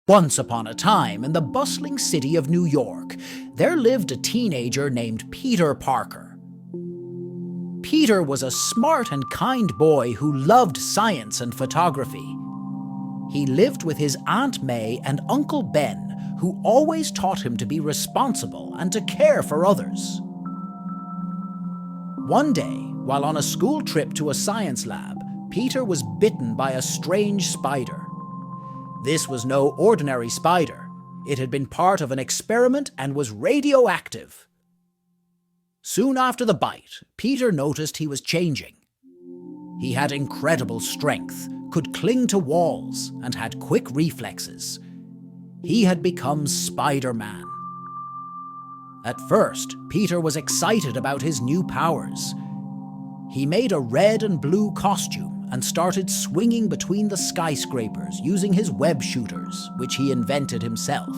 Once upon a time, in the bustling city of New York, there lived a teenager named Peter Parker. Peter was a smart and kind boy who loved science and photography. He lived with his Aunt May and Uncle Ben, who always taught him to be responsible and to care for others. One day, while on a school trip to a science lab, Peter was bitten by a strange spider. This was no ordinary spider. It had been part of an experiment and was radioactive. Soon after the bite, Peter noticed he was changing. He had incredible strength, could cling to walls, and had quick reflexes. He had become Spider-Man. At first, Peter was excited about his new powers. He made a red and blue costume and started swinging between the skyscrapers using his web shooters, which he invented himself.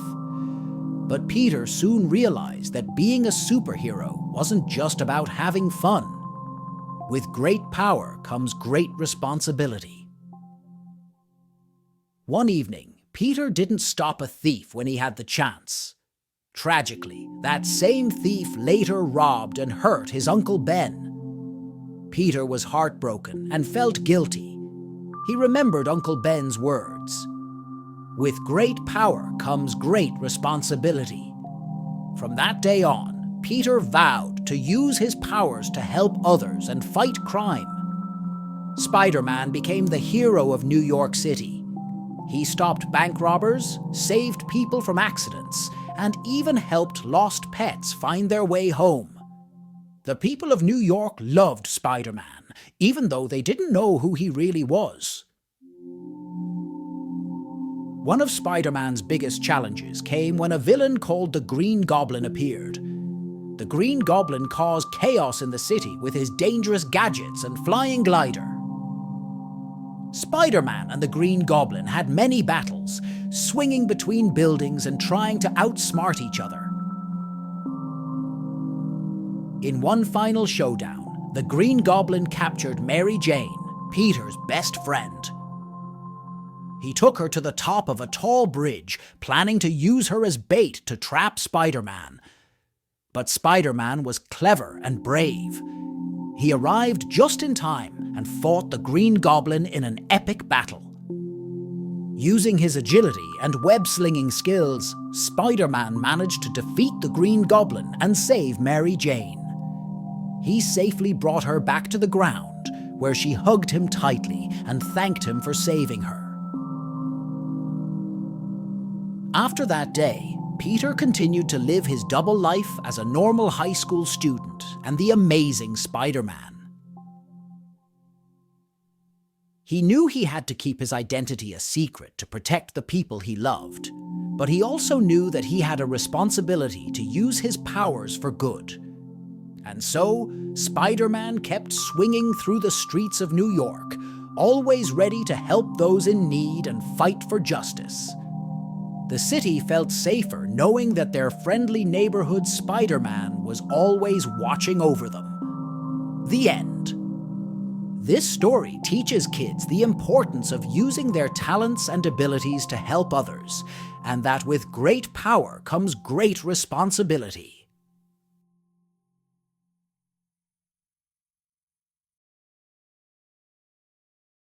But Peter soon realized that being a superhero wasn't just about having fun. With great power comes great responsibility. One evening, Peter didn't stop a thief when he had the chance. Tragically, that same thief later robbed and hurt his Uncle Ben. Peter was heartbroken and felt guilty. He remembered Uncle Ben's words. With great power comes great responsibility. From that day on, Peter vowed to use his powers to help others and fight crime. Spider-Man became the hero of New York City. He stopped bank robbers, saved people from accidents, and even helped lost pets find their way home. The people of New York loved Spider-Man, even though they didn't know who he really was. One of Spider-Man's biggest challenges came when a villain called the Green Goblin appeared. The Green Goblin caused chaos in the city with his dangerous gadgets and flying glider. Spider-Man and the Green Goblin had many battles, swinging between buildings and trying to outsmart each other. In one final showdown, the Green Goblin captured Mary Jane, Peter's best friend. He took her to the top of a tall bridge, planning to use her as bait to trap Spider-Man. But Spider-Man was clever and brave. He arrived just in time and fought the Green Goblin in an epic battle. Using his agility and web-slinging skills, Spider-Man managed to defeat the Green Goblin and save Mary Jane. He safely brought her back to the ground, where she hugged him tightly and thanked him for saving her. After that day, Peter continued to live his double life as a normal high school student and the amazing Spider-Man. He knew he had to keep his identity a secret to protect the people he loved, but he also knew that he had a responsibility to use his powers for good. And so, Spider-Man kept swinging through the streets of New York, always ready to help those in need and fight for justice. The city felt safer knowing that their friendly neighborhood Spider-Man was always watching over them. The end. This story teaches kids the importance of using their talents and abilities to help others, and that with great power comes great responsibility.